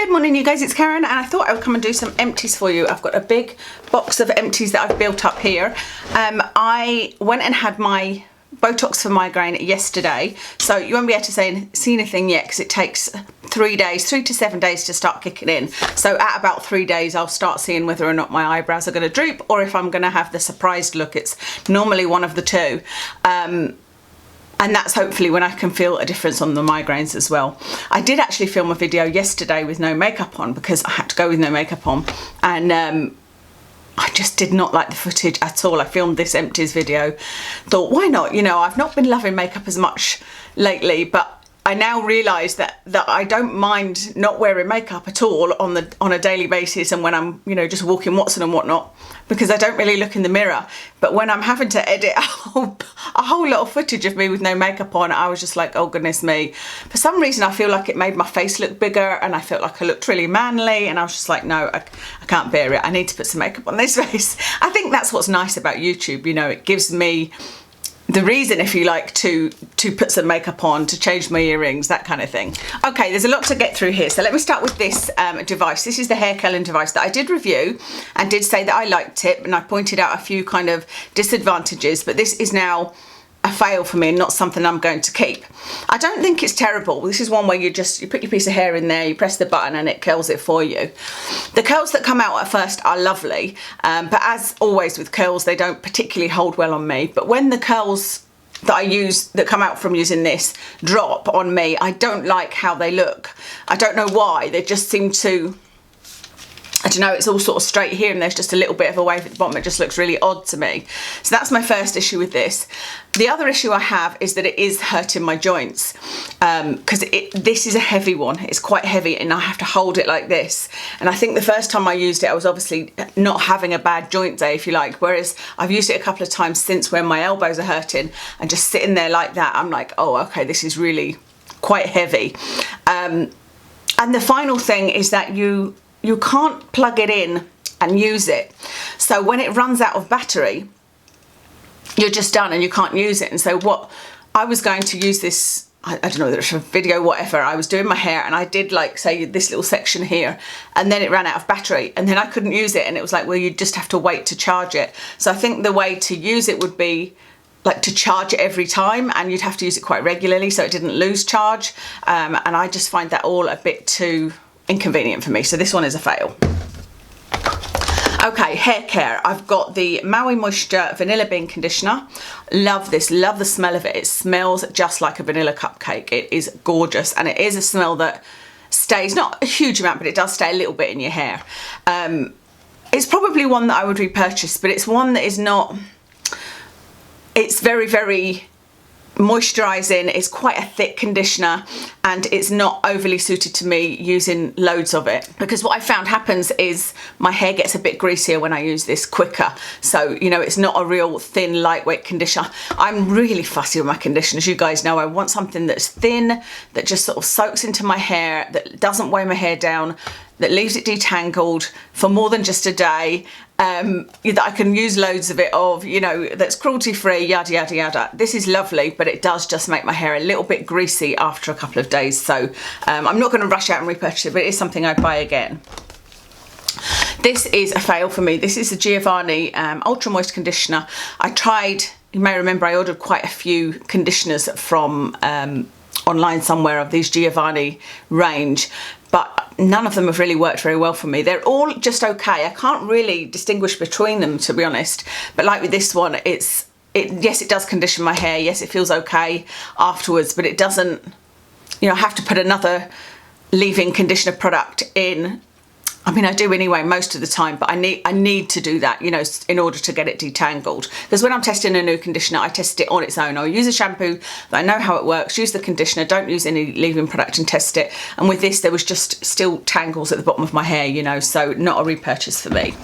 Good morning you guys, it's Karen and I thought I would come and do some empties for you. I've got a big box of empties that I've built up here. I went and had my Botox for migraine yesterday, so you won't be able to see anything yet because it takes 3 to 7 days to start kicking in. So at about 3 days I'll start seeing whether or not my eyebrows are going to droop or if I'm going to have the surprised look. It's normally one of the two. And that's hopefully when I can feel a difference on the migraines as well. I did actually film a video yesterday with no makeup on because I had to go with no makeup on, and I just did not like the footage at all. I filmed this empties video, thought why not, you know, I've not been loving makeup as much lately, but I now realise that I don't mind not wearing makeup at all on a daily basis and when I'm, you know, just walking Watson and whatnot, because I don't really look in the mirror. But when I'm having to edit a whole lot of footage of me with no makeup on, I was just like, oh goodness me. For some reason I feel like it made my face look bigger and I felt like I looked really manly, and I was just like, no, I can't bear it. I need to put some makeup on this face. I think that's what's nice about YouTube, you know, it gives me the reason, if you like, to put some makeup on, to change my earrings, that kind of thing. Okay, there's a lot to get through here, so let me start with this device. This is the Haircare device that I did review and did say that I liked it, and I pointed out a few kind of disadvantages, but this is now a fail for me and not something I'm going to keep. I don't think it's terrible. This is one where you put your piece of hair in there, you press the button and it curls it for you. The curls that come out at first are lovely, but as always with curls, they don't particularly hold well on me. But when the curls that I use, that come out from using this, drop on me, I don't like how they look. I don't know why, they just seem to, I don't know, it's all sort of straight here and there's just a little bit of a wave at the bottom. It just looks really odd to me. So that's my first issue with this. The other issue I have is that it is hurting my joints, because this is a heavy one. It's quite heavy and I have to hold it like this. And I think the first time I used it, I was obviously not having a bad joint day, if you like, whereas I've used it a couple of times since when my elbows are hurting, and just sitting there like that, I'm like, oh, okay, this is really quite heavy. And the final thing is that you can't plug it in and use it. So when it runs out of battery, you're just done and you can't use it. And so what I was going to use this, I don't know whether it's a video, whatever, I was doing my hair and I did like say this little section here, and then it ran out of battery and then I couldn't use it, and it was like, well, you just have to wait to charge it. So I think the way to use it would be like to charge it every time, and you'd have to use it quite regularly so it didn't lose charge. And I just find that all a bit too inconvenient for me, so this one is a fail. Okay, hair care. I've got the Maui Moisture Vanilla Bean Conditioner. Love this, love the smell of it. It smells just like a vanilla cupcake. It is gorgeous, and it is a smell that stays, not a huge amount, but it does stay a little bit in your hair. It's probably one that I would repurchase, but it's one that is not, it's very, very moisturising. It's quite a thick conditioner and it's not overly suited to me using loads of it, because what I found happens is my hair gets a bit greasier when I use this quicker. So, you know, it's not a real thin, lightweight conditioner. I'm really fussy with my conditioners, you guys know. I want something that's thin, that just sort of soaks into my hair, that doesn't weigh my hair down, that leaves it detangled for more than just a day, that I can use loads of it, you know, that's cruelty free, yada yada yada. This is lovely, but it does just make my hair a little bit greasy after a couple of days. So I'm not going to rush out and repurchase it, but it is something I'd buy again. This is a fail for me. This is the Giovanni Ultra Moist Conditioner. I tried, you may remember I ordered quite a few conditioners from online somewhere of these Giovanni range, but none of them have really worked very well for me. They're all just okay. I can't really distinguish between them, to be honest. But like with this one, yes, it does condition my hair. Yes, it feels okay afterwards, but it doesn't, you know, I have to put another leave-in conditioner product in. I mean, I do anyway most of the time, but I need to do that, you know, in order to get it detangled. Because when I'm testing a new conditioner, I test it on its own. I'll use a shampoo that I know how it works, use the conditioner, don't use any leave-in product and test it. And with this, there was just still tangles at the bottom of my hair, you know, so not a repurchase for me.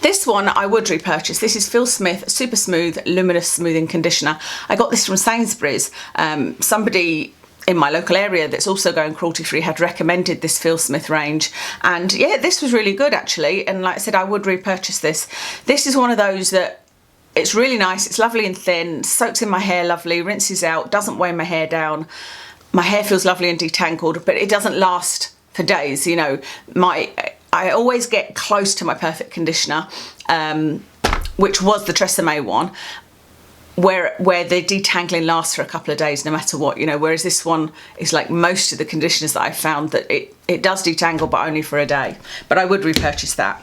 This one I would repurchase. This is Phil Smith Super Smooth Luminous Smoothing Conditioner. I got this from Sainsbury's. Somebody in my local area that's also going cruelty free had recommended this Phil Smith range, and yeah, this was really good actually, and like I said, I would repurchase this. This is one of those that it's really nice, it's lovely and thin, soaks in my hair lovely, rinses out, doesn't weigh my hair down, my hair feels lovely and detangled, but it doesn't last for days. You know, I always get close to my perfect conditioner, which was the Tresemme one, where the detangling lasts for a couple of days no matter what, you know, whereas this one is like most of the conditioners that I've found that it does detangle, but only for a day. But I would repurchase that.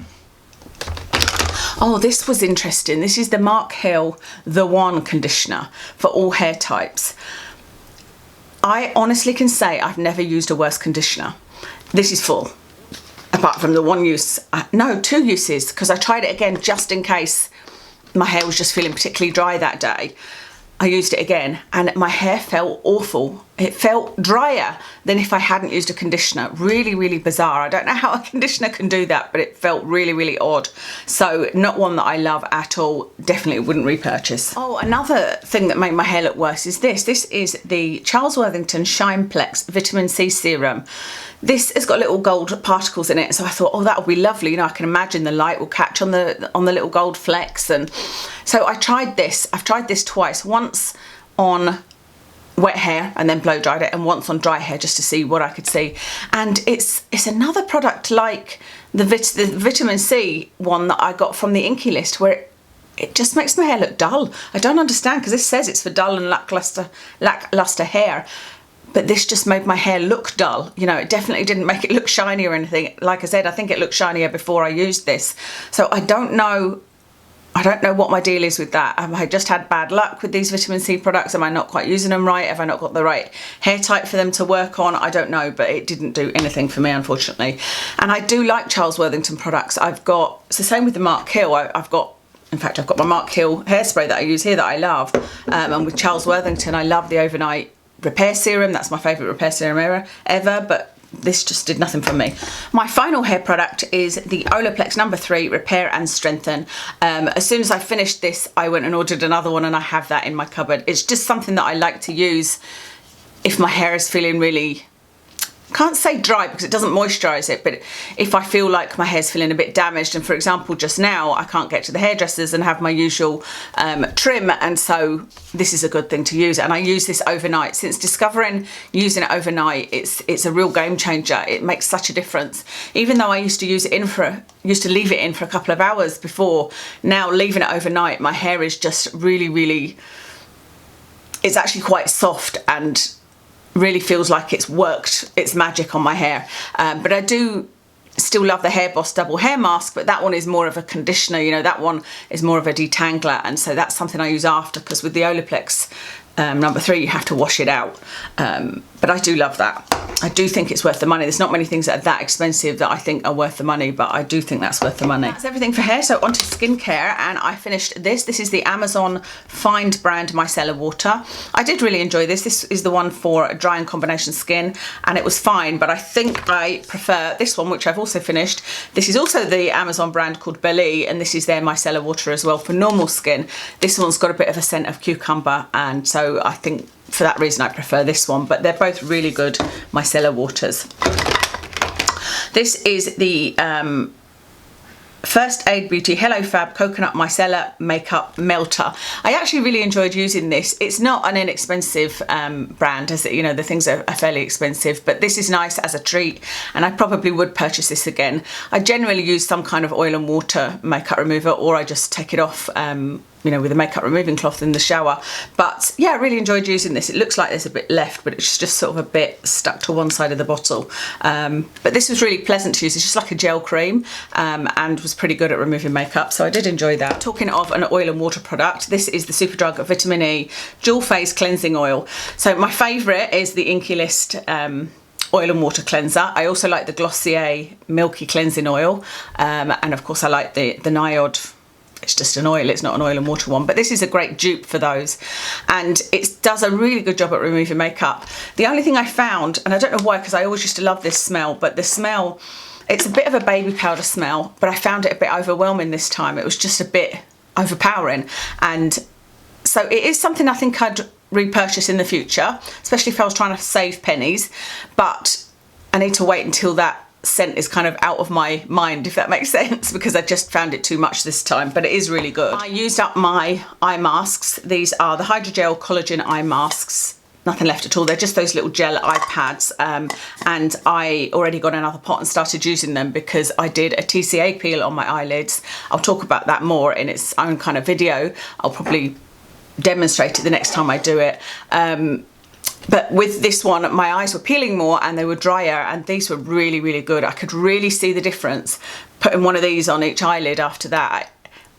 Oh, this was interesting. This is the Mark Hill The One conditioner for all hair types. I honestly can say I've never used a worse conditioner. This is full, apart from the one use, no, 2 uses, because I tried it again just in case my hair was just feeling particularly dry that day. I used it again and my hair felt awful. It felt drier than if I hadn't used a conditioner. Really, really bizarre. I don't know how a conditioner can do that, but it felt really, really odd. So not one that I love at all. Definitely wouldn't repurchase. Oh, another thing that made my hair look worse is this. This is the Charles Worthington Shineplex Vitamin C Serum. This has got little gold particles in it, so I thought, oh, that would be lovely. You know, I can imagine the light will catch on the little gold flecks. And so I tried this. I've tried this twice. Once on wet hair and then blow dried it, and once on dry hair just to see what I could see. And it's another product like the vitamin C one that I got from the Inky List, where it just makes my hair look dull. I don't understand, because this says it's for dull and lackluster hair. But this just made my hair look dull. You know, it definitely didn't make it look shiny or anything. Like I said, I think it looked shinier before I used this. So I don't know what my deal is with that. Have I just had bad luck with these vitamin C products? Am I not quite using them right? Have I not got the right hair type for them to work on? I don't know, but it didn't do anything for me, unfortunately. And I do like Charles Worthington products. It's the same with the Mark Hill. In fact, I've got my Mark Hill hairspray that I use here that I love. And with Charles Worthington, I love the Overnight Repair Serum. That's my favourite repair serum ever, but this just did nothing for me. My final hair product is the Olaplex No3 Repair and Strengthen. As soon as I finished this, I went and ordered another one, and I have that in my cupboard. It's just something that I like to use if my hair is feeling really, can't say dry because it doesn't moisturise it, but if I feel like my hair's feeling a bit damaged, and for example just now I can't get to the hairdressers and have my usual trim, and so this is a good thing to use. And I use this overnight. Since discovering using it overnight, it's a real game changer. It makes such a difference. Even though I used to leave it in for a couple of hours before, now leaving it overnight, my hair is just really, really, it's actually quite soft and really feels like it's worked its magic on my hair. But I do still love the Hair Boss double hair mask, but that one is more of a conditioner, you know, that one is more of a detangler, and so that's something I use after, because with the Olaplex No3 you have to wash it out. But I do love that. I do think it's worth the money. There's not many things that are that expensive that I think are worth the money, but I do think that's worth the money. That's everything for hair. So onto skincare, and I finished this. This is the Amazon Find brand micellar water. I did really enjoy this. This is the one for dry and combination skin, and it was fine, but I think I prefer this one, which I've also finished. This is also the Amazon brand called Belly, and this is their micellar water as well for normal skin. This one's got a bit of a scent of cucumber, and so I think for that reason I prefer this one, but they're both really good micellar waters. This is the First Aid Beauty Hello Fab Coconut Micellar Makeup Melter. I actually really enjoyed using this. It's not an inexpensive brand, as you know, the things are fairly expensive, but this is nice as a treat, and I probably would purchase this again. I generally use some kind of oil and water makeup remover, or I just take it off you know, with a makeup removing cloth in the shower. But yeah, I really enjoyed using this. It looks like there's a bit left, but it's just sort of a bit stuck to one side of the bottle. But this was really pleasant to use. It's just like a gel cream, and was pretty good at removing makeup, so I did enjoy that. Talking of an oil and water product, this is the Superdrug Vitamin E Dual Phase Cleansing Oil. So my favourite is the Inky List oil and water cleanser. I also like the Glossier Milky Cleansing Oil, and of course I like the Niod. It's just an oil, it's not an oil and water one, but this is a great dupe for those, and it does a really good job at removing makeup. The only thing I found, and I don't know why, because I always used to love this smell, but the smell, it's a bit of a baby powder smell, but I found it a bit overwhelming this time. It was just a bit overpowering, and so it is something I think I'd repurchase in the future, especially if I was trying to save pennies, but I need to wait until that scent is kind of out of my mind, if that makes sense, because I just found it too much this time, but it is really good. I used up my eye masks. These are the Hydrogel Collagen Eye Masks. nothing left at all. They're just those little gel eye pads, and I already got another pot and started using them because I did a TCA peel on my eyelids. I'll talk about that more in its own kind of video. I'll probably demonstrate it the next time I do it. But with this one, my eyes were peeling more and they were drier, and these were really, really good. I could really see the difference putting one of these on each eyelid after that,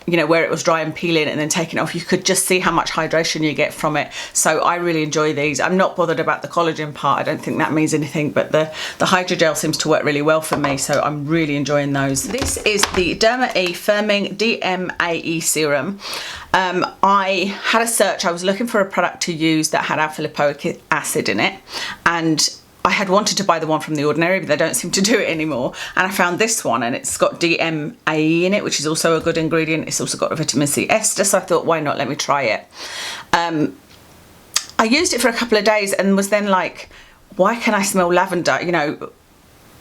you know, where it was dry and peeling and then taking it off. You could just see how much hydration you get from it. So I really enjoy these. I'm not bothered about the collagen part. I don't think that means anything, but the Hydrogel seems to work really well for me. So I'm really enjoying those. This is the Derma E Firming DMAE Serum. I had a search. I was looking for a product to use that had alpha lipoic acid in it, and I had wanted to buy the one from The Ordinary, but they don't seem to do it anymore. And I found this one, and it's got DMAE in it, which is also a good ingredient. It's also got a vitamin C ester, so I thought, why not? Let me try it. I used it for a couple of days and was then like, why can I smell lavender? You know,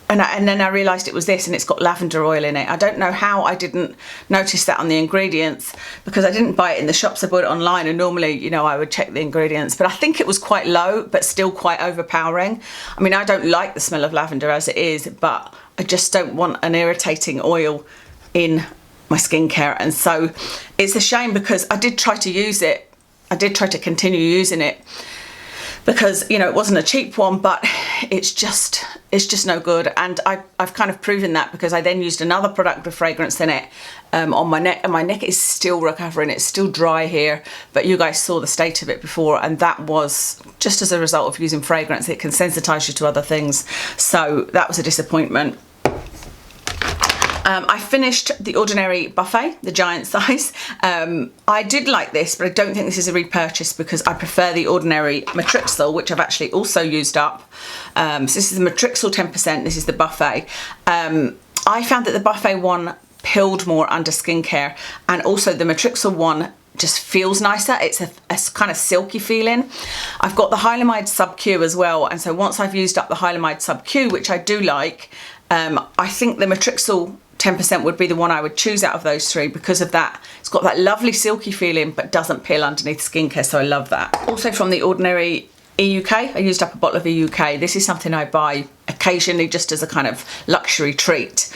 and then I realised it was this, and it's got lavender oil in it. I don't know how I didn't notice that on the ingredients, because I didn't buy it in the shops. I bought it online, and normally, you know, I would check the ingredients, but I think it was quite low, but still quite overpowering. I mean, I don't like the smell of lavender as it is, but I just don't want an irritating oil in my skincare. And so it's a shame, because I did try to use it. I did try to continue using it, because, you know, it wasn't a cheap one, but it's just no good. And I've kind of proven that, because I then used another product with fragrance in it on my neck, and my neck is still recovering. It's still dry here, but you guys saw the state of it before, and that was just as a result of using fragrance. It can sensitize you to other things, so that was a disappointment. I finished the Ordinary Buffet, the giant size. I did like this, but I don't think this is a repurchase, because I prefer the Ordinary Matrixyl, which I've actually also used up. So this is the Matrixyl 10%, this is the Buffet. I found that the Buffet one peeled more under skincare, and also the Matrixyl one just feels nicer. It's a kind of silky feeling. I've got the Hylamide Sub-Q as well, and so once I've used up the Hylamide Sub-Q, which I do like, I think the Matrixyl 10% would be the one I would choose out of those three, because of that. It's got that lovely silky feeling, but doesn't peel underneath skincare, so I love that. Also from the Ordinary EUK, I used up a bottle of EUK. This is something I buy occasionally just as a kind of luxury treat.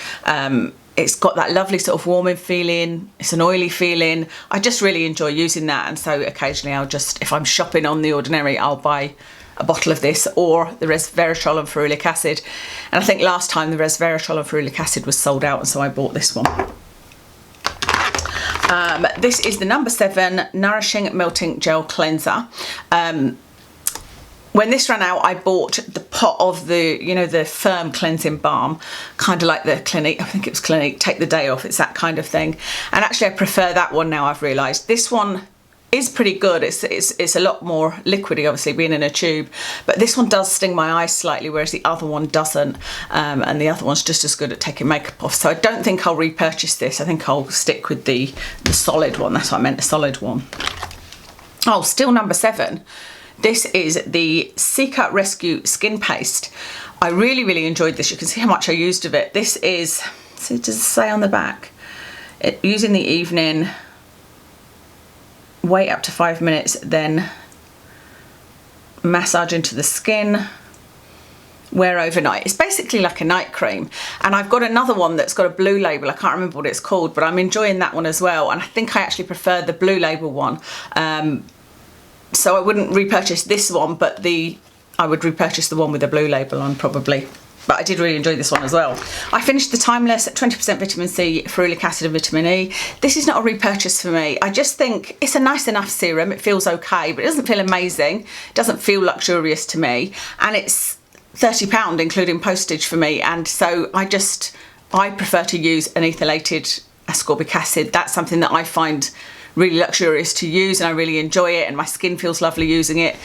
It's got that lovely sort of warming feeling. It's an oily feeling. I just really enjoy using that, and so occasionally I'll just, if I'm shopping on the Ordinary, I'll buy a bottle of this, or the resveratrol and ferulic acid. And I think last time the resveratrol and ferulic acid was sold out, and so I bought this one. This is the number 7 Nourishing Melting Gel Cleanser. When this ran out, I bought the pot of the, you know, the firm cleansing balm, kind of like the Clinique, I think it was Clinique, Take the Day Off, it's that kind of thing. And actually I prefer that one now, I've realised. This one is pretty good. It's a lot more liquidy, obviously, being in a tube, but this one does sting my eyes slightly, whereas the other one doesn't, and the other one's just as good at taking makeup off. So I don't think I'll repurchase this. I think I'll stick with the solid one. That's what I meant, the solid one. Oh, still number 7. This is the Cica Rescue Skin Paste. I really, really enjoyed this. You can see how much I used of it. This is, so does it say on the back? Use in the evening, wait up to 5 minutes, then massage into the skin, wear overnight. It's basically like a night cream. And I've got another one that's got a blue label. I can't remember what it's called, but I'm enjoying that one as well. And I think I actually prefer the blue label one. So I wouldn't repurchase this one, but I would repurchase the one with the blue label on probably. But I did really enjoy this one as well. I finished the Timeless 20% vitamin C, ferulic acid and vitamin E. This is not a repurchase for me. I just think it's a nice enough serum. It feels okay, but it doesn't feel amazing. It doesn't feel luxurious to me. And it's £30 including postage for me. And so I prefer to use an ethylated ascorbic acid. That's something that I find really luxurious to use, and I really enjoy it, and my skin feels lovely using it.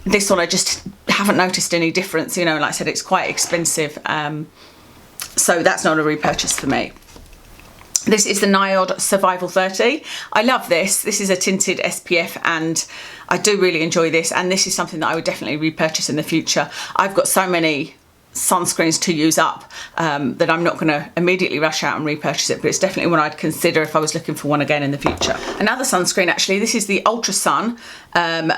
This one I just haven't noticed any difference, you know, like I said, it's quite expensive, so that's not a repurchase for me. This is the NIOD Survival 30. I love this. This is a tinted SPF, and I do really enjoy this, and this is something that I would definitely repurchase in the future. I've got so many sunscreens to use up, that I'm not going to immediately rush out and repurchase it, but it's definitely one I'd consider if I was looking for one again in the future. Another sunscreen, actually, this is the Ultra Sun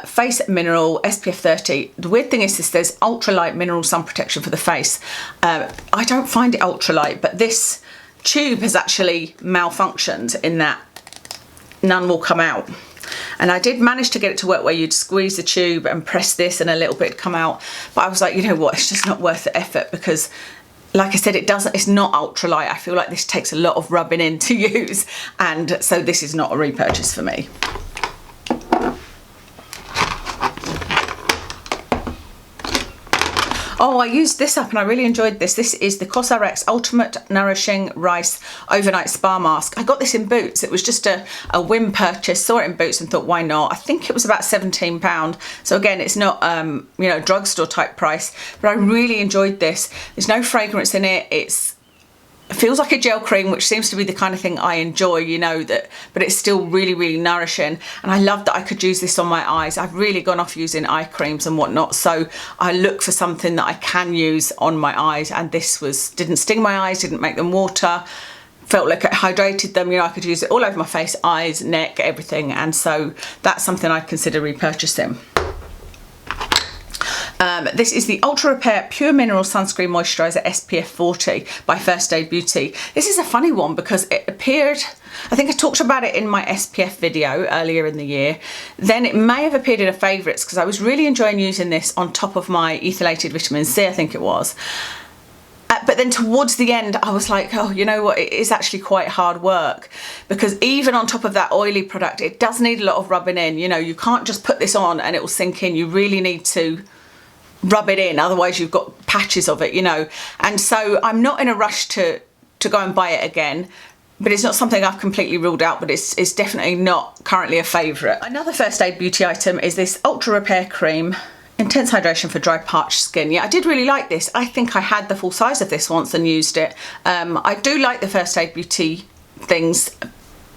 Face Mineral SPF 30. The weird thing is this, there's ultralight mineral sun protection for the face. I don't find it ultralight, but this tube has actually malfunctioned in that none will come out. And I did manage to get it to work where you'd squeeze the tube and press this and a little bit come out. But I was like, you know what, it's just not worth the effort, because like I said, it's not ultralight. I feel like this takes a lot of rubbing in to use. And so this is not a repurchase for me. Oh, I used this up and I really enjoyed this. This is the Cosrx Ultimate Nourishing Rice Overnight Spa Mask. I got this in Boots. It was just a whim purchase. Saw it in Boots and thought, why not? I think it was about £17. So again, it's not, you know, drugstore type price, but I really enjoyed this. There's no fragrance in it. It feels like a gel cream, which seems to be the kind of thing I enjoy, you know, but it's still really, really nourishing. And I love that I could use this on my eyes. I've really gone off using eye creams and whatnot, so I look for something that I can use on my eyes, and this didn't sting my eyes, didn't make them water, felt like it hydrated them. You know, I could use it all over my face, eyes, neck, everything, and so that's something I'd consider repurchasing. This is the Ultra Repair Pure Mineral Sunscreen Moisturiser SPF 40 by First Aid Beauty. This is a funny one because it appeared, I think I talked about it in my SPF video earlier in the year. Then it may have appeared in a favourites because I was really enjoying using this on top of my ethylated vitamin C, I think it was. But then towards the end, I was like, oh, you know what, it is actually quite hard work, because even on top of that oily product, it does need a lot of rubbing in. You know, you can't just put this on and it will sink in. You really need to rub it in, otherwise you've got patches of it, you know. And so I'm not in a rush to go and buy it again, but it's not something I've completely ruled out, but it's definitely not currently a favourite. Another First Aid Beauty item is this Ultra Repair Cream Intense Hydration for Dry Parched Skin. Yeah, I did really like this. I think I had the full size of this once and used it. I do like the First Aid Beauty things.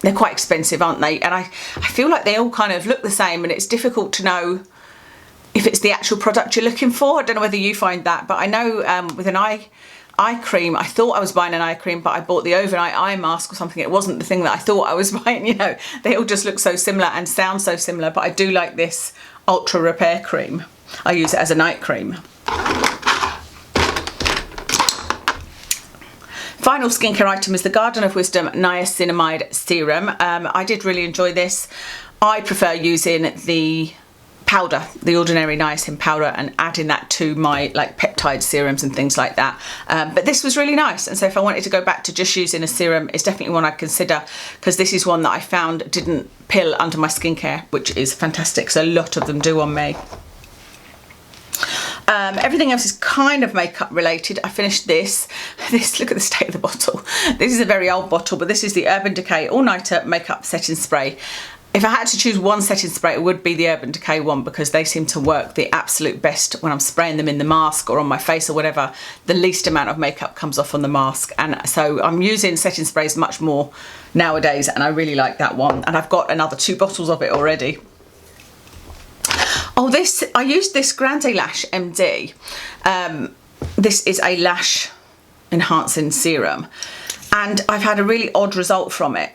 They're quite expensive, aren't they? And I feel like they all kind of look the same, and it's difficult to know if it's the actual product you're looking for. I don't know whether you find that, but I know with an eye cream, I thought I was buying an eye cream, but I bought the overnight eye mask or something. It wasn't the thing that I thought I was buying, you know. They all just look so similar and sound so similar, but I do like this Ultra Repair Cream. I use it as a night cream. Final skincare item is the Garden of Wisdom Niacinamide Serum. I did really enjoy this. I prefer using the powder, the Ordinary Niacin powder, and adding that to my like peptide serums and things like that. But this was really nice, and so if I wanted to go back to just using a serum, it's definitely one I'd consider, because this is one that I found didn't pill under my skincare, which is fantastic, so a lot of them do on me. Everything else is kind of makeup related. I finished this, look at the state of the bottle. This is a very old bottle, but this is the Urban Decay All Nighter Makeup Setting Spray. If I had to choose one setting spray, it would be the Urban Decay one, because they seem to work the absolute best when I'm spraying them in the mask or on my face or whatever. The least amount of makeup comes off on the mask, and so I'm using setting sprays much more nowadays, and I really like that one, and I've got another 2 bottles of it already. Oh, I used this Grande Lash MD. This is a lash enhancing serum, and I've had a really odd result from it.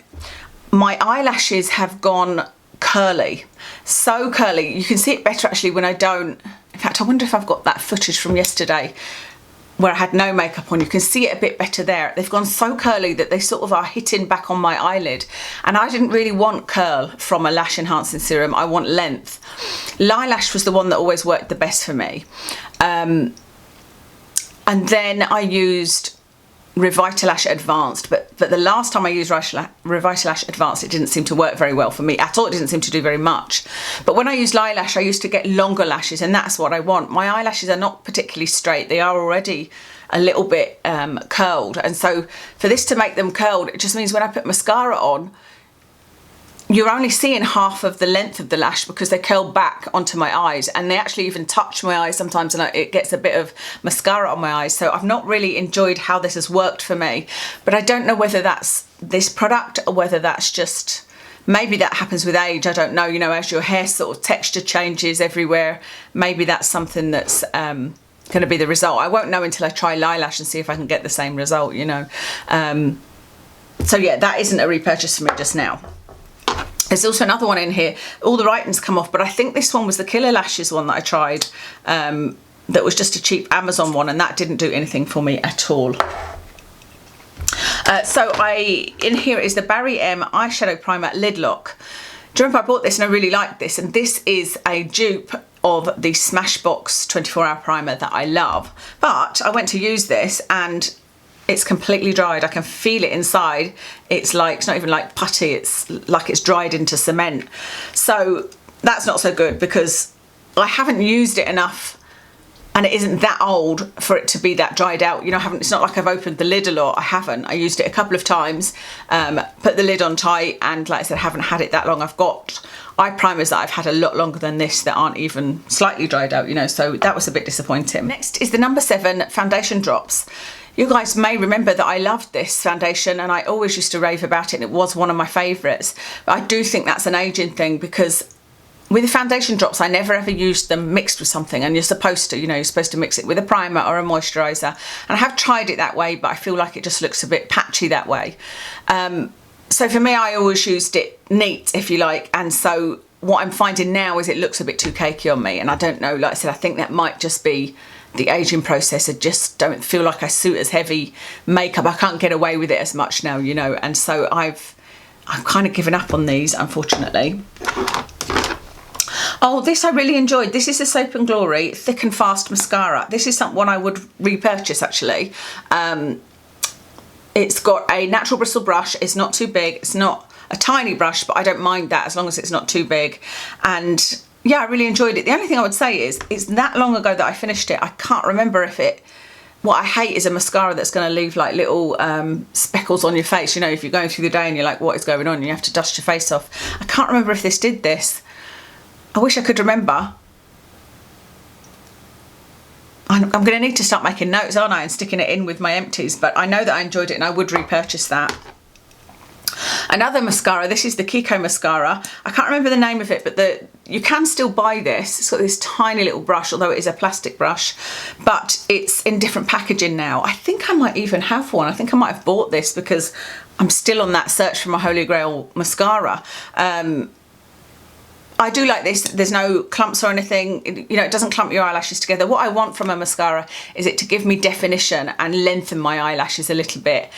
My eyelashes have gone curly, so curly. You can see it better actually when I don't. In fact, I wonder if I've got that footage from yesterday where I had no makeup on. You can see it a bit better there. They've gone so curly that they sort of are hitting back on my eyelid, and I didn't really want curl from a lash enhancing serum. I want length. Lilash was the one that always worked the best for me, and then I used Revitalash Advanced, but the last time I used Revitalash Advanced, it didn't seem to work very well for me at all. It didn't seem to do very much. But when I used Lilash, I used to get longer lashes, and that's what I want. My eyelashes are not particularly straight. They are already a little bit curled, and so for this to make them curled, it just means when I put mascara on, you're only seeing half of the length of the lash, because they curl back onto my eyes, and they actually even touch my eyes sometimes, and it gets a bit of mascara on my eyes. So I've not really enjoyed how this has worked for me, but I don't know whether that's this product or whether that's just, maybe that happens with age. I don't know, you know, as your hair sort of texture changes everywhere, maybe that's something that's going to be the result. I won't know until I try Lilash and see if I can get the same result, you know. So yeah, that isn't a repurchase for me just now. There's also another one in here. All the writing's come off, but I think this one was the Killer Lashes one that I tried. That was just a cheap Amazon one, and that didn't do anything for me at all. So in here is the Barry M eyeshadow primer lid lock. Do you remember I bought this and I really liked this, and this is a dupe of the Smashbox 24-hour primer that I love. But I went to use this and it's completely dried. I can feel it inside. It's not even like putty, it's like it's dried into cement. So that's not so good because I haven't used it enough, and it isn't that old for it to be that dried out. You know, it's not like I've opened the lid a lot. I haven't. I used it a couple of times, put the lid on tight, and like I said, I haven't had it that long. I've got eye primers that I've had a lot longer than this that aren't even slightly dried out, you know, so that was a bit disappointing. Next is the No. 7 foundation drops. You guys may remember that I loved this foundation and I always used to rave about it, and it was one of my favourites. But I do think that's an aging thing, because with the foundation drops, I never ever used them mixed with something, and you're supposed to, you know, you're supposed to mix it with a primer or a moisturiser. And I have tried it that way, but I feel like it just looks a bit patchy that way. So for me, I always used it neat, if you like, and so what I'm finding now is it looks a bit too cakey on me, and I don't know, like I said, I think that might just be the aging process. I just don't feel like I suit as heavy makeup. I can't get away with it as much now, you know, and so I've kind of given up on these, unfortunately. Oh, this I really enjoyed. This is the Soap & Glory Thick and Fast Mascara. This is one I would repurchase, actually. It's got a natural bristle brush. It's not too big. It's not a tiny brush, but I don't mind that as long as it's not too big. And yeah, I really enjoyed it. The only thing I would say is it's that long ago that I finished it. I can't remember if it... What I hate is a mascara that's going to leave like little speckles on your face. You know, if you're going through the day and you're like, what is going on? And you have to dust your face off. I can't remember if this did this. I wish I could remember. I'm going to need to start making notes, aren't I, and sticking it in with my empties, but I know that I enjoyed it and I would repurchase that. Another mascara, this is the Kiko mascara. I can't remember the name of it, but you can still buy this. It's got this tiny little brush, although it is a plastic brush, but it's in different packaging now. I think I might even have one. I think I might have bought this because I'm still on that search for my Holy Grail mascara. I do like this. There's no clumps or anything. You know, it doesn't clump your eyelashes together. What I want from a mascara is it to give me definition and lengthen my eyelashes a little bit.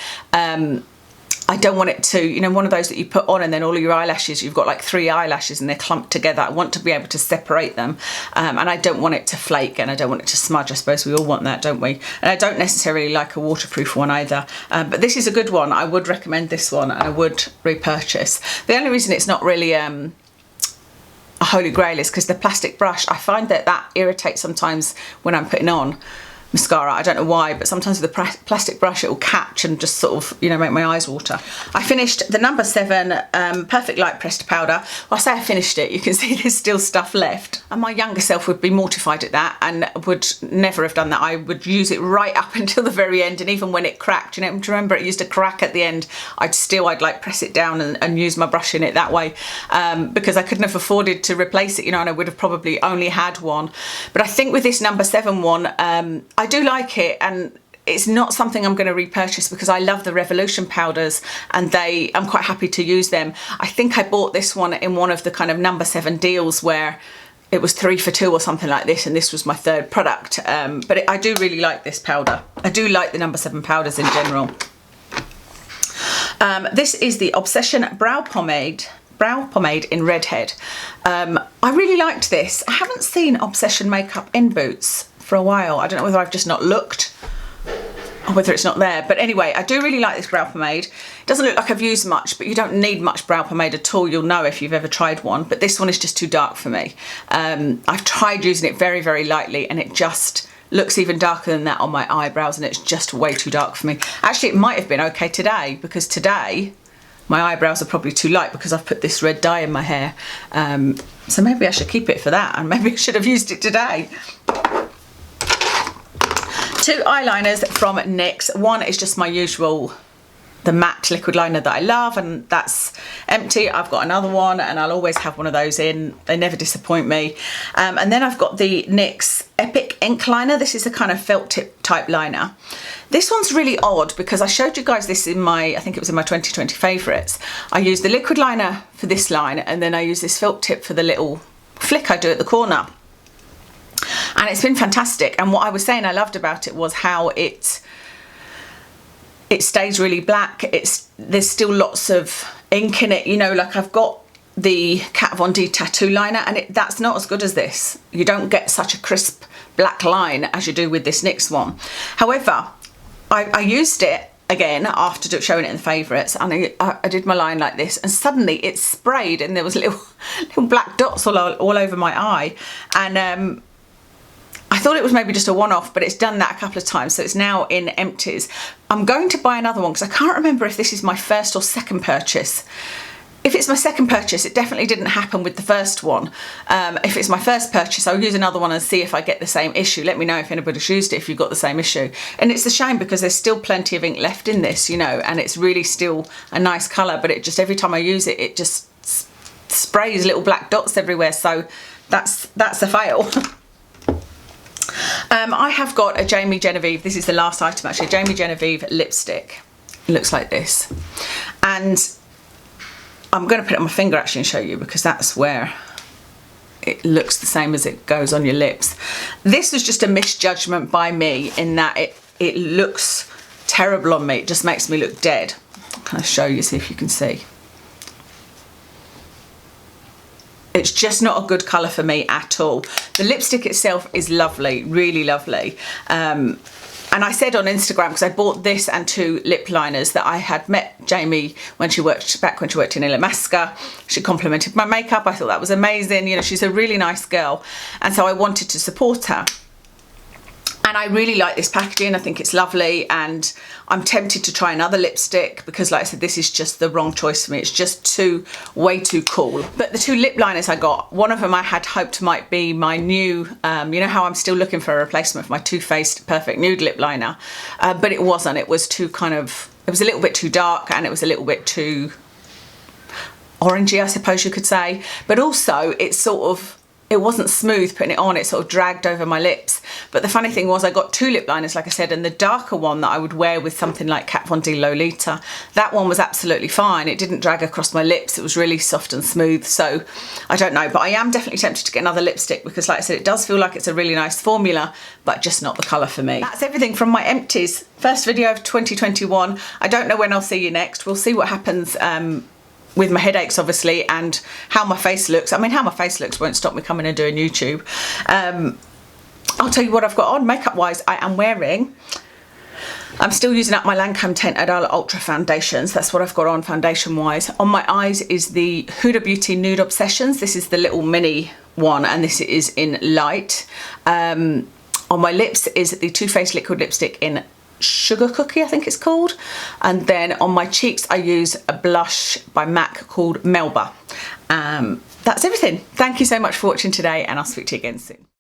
I don't want it to, you know, one of those that you put on and then all of your eyelashes, you've got like 3 eyelashes and they're clumped together. I want to be able to separate them, and I don't want it to flake, and I don't want it to smudge. I suppose we all want that, don't we? And I don't necessarily like a waterproof one either, but this is a good one. I would recommend this one and I would repurchase. The only reason it's not really a Holy Grail is because the plastic brush, I find that irritates sometimes when I'm putting on mascara. I don't know why, but sometimes with the plastic brush it will catch and just sort of, you know, make my eyes water. I finished the No. 7 Perfect Light Pressed Powder. Well, I say I finished it, you can see there's still stuff left, and my younger self would be mortified at that and would never have done that. I would use it right up until the very end, and even when it cracked, you know, do you remember it used to crack at the end? I'd like press it down and use my brush in it that way, because I couldn't have afforded to replace it, you know, and I would have probably only had one. But I think with this No. 7 one, I do like it, and it's not something I'm going to repurchase because I love the Revolution powders and I'm quite happy to use them. I think I bought this one in one of the kind of No. 7 deals where it was 3 for 2 or something like this, and this was my 3rd product. But I do really like this powder. I do like the No. 7 powders in general. This is the Obsession Brow Pomade in Redhead. I really liked this. I haven't seen Obsession makeup in Boots for a while. I don't know whether I've just not looked or whether it's not there, but anyway, I do really like this brow pomade. It doesn't look like I've used much, but you don't need much brow pomade at all. You'll know if you've ever tried one, but this one is just too dark for me. I've tried using it very, very lightly, and it just looks even darker than that on my eyebrows, and it's just way too dark for me. Actually, it might have been okay today, because today my eyebrows are probably too light because I've put this red dye in my hair. So maybe I should keep it for that, and maybe I should have used it today. 2 eyeliners from NYX. One is just my usual the matte liquid liner that I love, and that's empty. I've got another one and I'll always have one of those in. They never disappoint me. And then I've got the NYX Epic Ink Liner. This is a kind of felt tip type liner. This one's really odd because I showed you guys this in my, I think it was in my 2020 favourites. I use the liquid liner for this line, and then I use this felt tip for the little flick I do at the corner. And it's been fantastic. And what I was saying I loved about it was how it stays really black. There's still lots of ink in it, you know, like I've got the Kat Von D tattoo liner, and that's not as good as this. You don't get such a crisp black line as you do with this NYX one. However, I used it again after showing it in the favourites, and I did my line like this, and suddenly it sprayed and there was little black dots all over my eye. And I thought it was maybe just a one-off, but it's done that a couple of times, so it's now in Empties. I'm going to buy another one because I can't remember if this is my first or second purchase. If it's my second purchase, it definitely didn't happen with the first one. If it's my first purchase, I'll use another one and see if I get the same issue. Let me know if anybody's used it, if you've got the same issue. And it's a shame because there's still plenty of ink left in this, you know, and it's really still a nice colour, but it just, every time I use it, it just sprays little black dots everywhere. So that's a fail. I have got a Jamie Genevieve, this is the last item actually, Jamie Genevieve lipstick. It looks like this. And I'm going to put it on my finger actually and show you, because that's where it looks the same as it goes on your lips. This was just a misjudgment by me in that it looks terrible on me. It just makes me look dead. I'll kind of show you, see if you can see. It's just not a good colour for me at all. The lipstick itself is lovely, really lovely. And I said on Instagram, because I bought this and 2 lip liners, that I had met Jamie when she worked in Alaska. She complimented my makeup. I thought that was amazing. You know, she's a really nice girl. And so I wanted to support her. And I really like this packaging. I think it's lovely, and I'm tempted to try another lipstick because, like I said, this is just the wrong choice for me. It's just way too cool. But the 2 lip liners I got, one of them I had hoped might be my new, you know how I'm still looking for a replacement for my Too Faced Perfect Nude lip liner, but it wasn't. It was too kind of, it was a little bit too dark, and it was a little bit too orangey, I suppose you could say. But also, it's sort of, it wasn't smooth putting it on, it sort of dragged over my lips. But the funny thing was I got 2 lip liners, like I said, and the darker one that I would wear with something like Kat Von D Lolita, that one was absolutely fine. It didn't drag across my lips, it was really soft and smooth. So I don't know, but I am definitely tempted to get another lipstick because, like I said, it does feel like it's a really nice formula, but just not the colour for me. That's everything from my Empties first video of 2021. I don't know when I'll see you next. We'll see what happens with my headaches, obviously, and how my face looks. I mean, how my face looks won't stop me coming and doing YouTube. I'll tell you what I've got on makeup wise. I am wearing, I'm still using up my Lancome Teint Idol Ultra foundations. That's what I've got on foundation wise. On my eyes is the Huda Beauty Nude Obsessions. This is the little mini one, and this is in light. On my lips is the Too Faced liquid lipstick in Sugar Cookie, I think it's called. And then on my cheeks I use a blush by MAC called Melba. That's everything. Thank you so much for watching today, and I'll speak to you again soon.